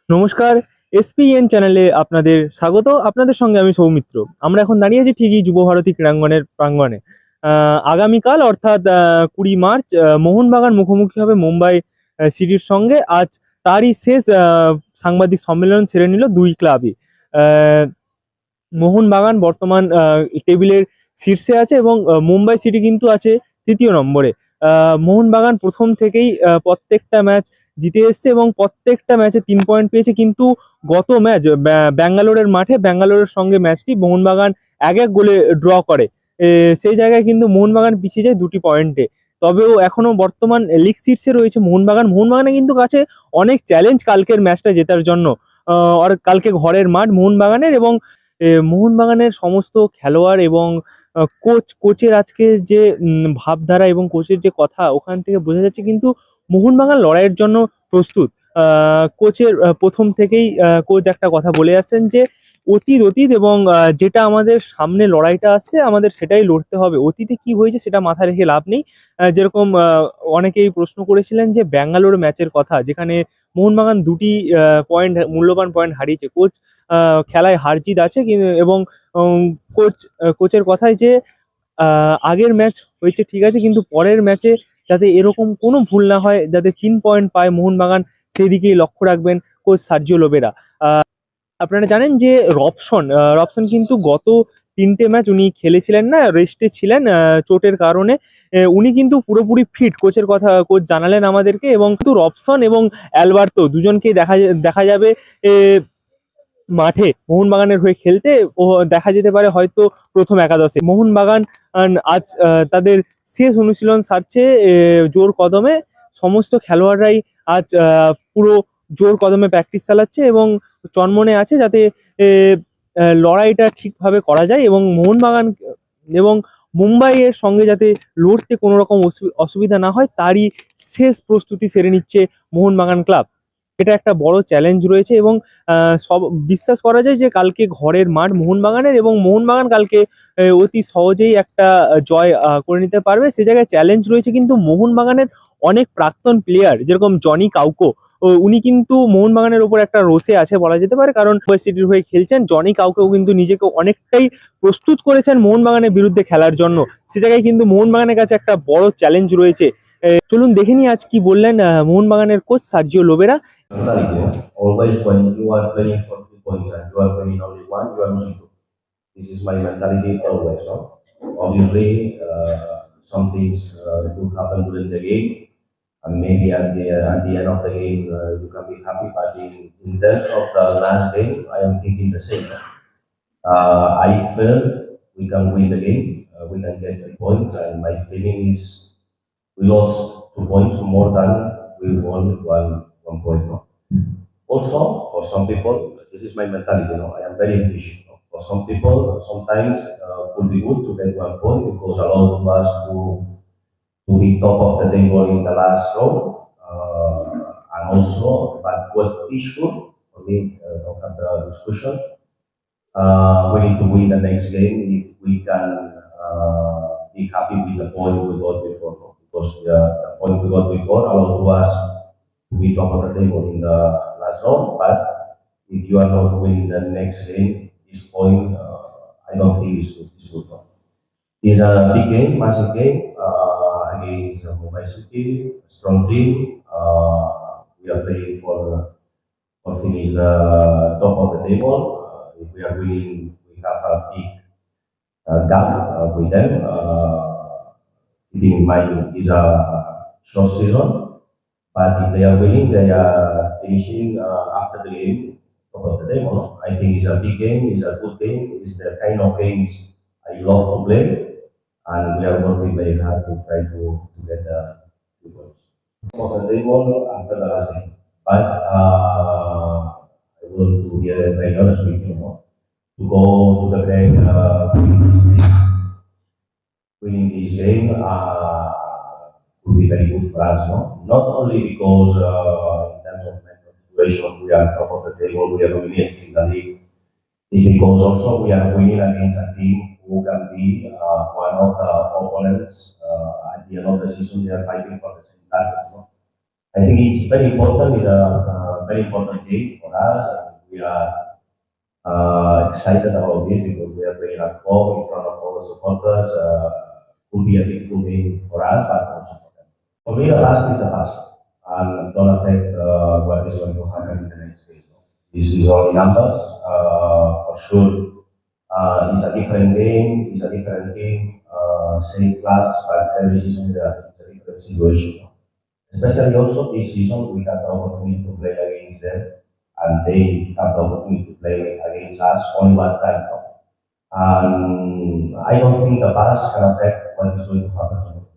নমস্কার। এসপিএন চ্যানেলে আপনাদের স্বাগত। আপনাদের সঙ্গে আমি সৌমিত্র। আমরা এখন দাঁড়িয়ে আছি ঠিকই যুবভারতী ক্রীড়াঙ্গনের প্রাঙ্গণে। আগামীকাল অর্থাৎ ২০ মার্চ মোহনবাগান মুখোমুখি হবে মুম্বাই সিটির সঙ্গে। আজ তারই শেষ সাংবাদিক সম্মেলন সেরে নিল দুই ক্লাবই। আ মোহনবাগান বর্তমান টেবিলের শীর্ষে আছে এবং মুম্বাই সিটি কিন্তু আছে ৩য় নম্বরে। মোহনবাগান প্রথম থেকেই প্রত্যেকটা ম্যাচ জিতে এসছে এবং প্রত্যেকটা ম্যাচে ৩ পয়েন্ট পেয়েছে। কিন্তু গত ম্যাচ ব্যাঙ্গালোরের মাঠে ব্যাঙ্গালোরের সঙ্গে ম্যাচটি মোহনবাগান ১-১ গোলে ড্র করে। সেই জায়গায় কিন্তু মোহনবাগান পিছিয়ে যায় ২টি পয়েন্টে। তবেও এখনো বর্তমান লিগ শীর্ষে রয়েছে মোহনবাগান। মোহনবাগানের কিন্তু কাছে অনেক চ্যালেঞ্জ কালকের ম্যাচটা জেতার জন্য। আর কালকে ঘরের মাঠ মোহনবাগানের এবং মোহনবাগানের সমস্ত খেলোয়াড় এবং কোচের আজকে যে ভাবধারা এবং কোচের যে কথা ওখান থেকে বোঝা যাচ্ছে কিন্তু মোহনবাগান লড়াইয়ের জন্য প্রস্তুত। কোচের প্রথম থেকেই কোচ একটা কথা বলে আসছেন যে অতীত এবং যেটা আমাদের সামনে লড়াইটা আসছে আমাদের সেটাই লড়তে হবে। অতীতে কি হয়েছে সেটা মাথায় রেখে লাভ নেই। যেরকম অনেকেই প্রশ্ন করেছিলেন যে ব্যাঙ্গালোর ম্যাচের কথা, যেখানে মোহনবাগান ২টি মূল্যবান পয়েন্ট হারিয়েছে। কোচ খেলায় হার-জিত আছে এবং উম কোচের কথায় যে আগের ম্যাচ হয়েছে ঠিক আছে, কিন্তু পরের ম্যাচে যাতে এরকম কোনো ভুল না হয়, যাতে ৩ পয়েন্ট পায় মোহনবাগান, সেদিকেই লক্ষ্য রাখবেন কোচ সার্জিও লোবেরা। আপনারা জানেন যে রবসন কিন্তু গত ৩টে ম্যাচ উনি খেলেছিলেন না, রেস্টে ছিলেন চোটের কারণে। উনি কিন্তু পুরোপুরি ফিট, কোচ জানালেন আমাদেরকে। এবং কিন্তু রবসন এবং অ্যালবার্তো দুজনকেই দেখা যাবে এ মাঠে মোহনবাগানের হয়ে খেলতে। ও দেখা যেতে পারে হয়তো প্রথম একাদশে। মোহনবাগান আজ তাদের শেষ অনুশীলন সারছে জোর কদমে। সমস্ত খেলোয়াড়রাই আজ পুরো জোর কদমে প্র্যাকটিস চালাচ্ছে এবং চনমনে আছে যাতে লড়াইটা ঠিকভাবে করা যায় এবং মোহনবাগান এবং মুম্বাইয়ের সঙ্গে যাতে লড়তে কোনো রকম অসুবিধা না হয়, তারই শেষ প্রস্তুতি সেরে নিচ্ছে মোহনবাগান ক্লাব। এটা একটা বড় চ্যালেঞ্জ রয়েছে এবং সব বিশ্বাস করা যায় যে কালকে ঘরের মাঠ মোহনবাগানের এবং মোহনবাগান কালকে অতি সহজেই একটা জয় করে নিতে পারবে। সে জায়গায় চ্যালেঞ্জ রয়েছে কিন্তু মোহনবাগানের অনেক প্রাক্তন প্লেয়ার, যেরকম জনি কাউকো। উনি কিন্তু মোহনবাগানের উপর একটা রোষে আছে বলা যেতে পারে, কারণ মুম্বাই সিটির হয়ে খেলছেন। জনি কাউকেও কিন্তু নিজেকে অনেকটাই প্রস্তুত করেছেন মোহনবাগানের বিরুদ্ধে খেলার জন্য। সে জায়গায় কিন্তু মোহনবাগানের কাছে একটা বড় চ্যালেঞ্জ রয়েছে। চলুন দেখে নিই আজ কি বললেন মোহনবাগানের coach Sergio Lobera. Mentality. Always when you are playing for 3 points and you are winning only one, you are losing two. This is my mentality always. No? Obviously, some things do happen during the game, and maybe at the end of the game you can be happy. But in terms of the last game, I am thinking the same. I felt we can win the game, we can get 3 points, and my feeling is we lost 2 points more than we won one point. No? Also, for some people, this is my mentality. I am very ambitious. For some people, sometimes would be good to get 1 point because allow us to be top of the table in the last round. And also, but what is good for me, don't have the discussion. We need to win the next game if we can be happy with the point we got before. No? Because the point we got before allowed to us to be top of the table in the last round. But if you are not winning the next game, this point I don't think is good. No? It's a big game, massive game against Mumbai City, a strong team. We are playing for finish the top of the table. If we are winning, we have a big gap with them. Keeping in mind it's a short season, but if they are winning, they are finishing after the game top of the table. I think it's a big game, it's a good game, it's the kind of games I love to play, and we are working very hard to try to get the 2 points. Top of the table after the last game. But I want to be very honest with you, to go to the break winning this game would be very good for us. Not only because in terms of mental situation we are top of the table, we are dominating the league. It's because also we are winning against a team who can be one of the opponents at the end of the season. They are fighting for the same targets. I think it's very important. It's a a very important game for us, and we are excited about this because we are playing at home in front of all the supporters. Could be a difficult game for us, but also for them. For me, the past is the past, and don't affect what is going to happen in the next game. This is only numbers. For sure, it's a different game. It's a different game. Same clubs, but every season is a different situation. Especially also this season, we had the opportunity to play against them, and they have the opportunity to play against us only one time. And I don't think the past can affect what is going to happen tomorrow.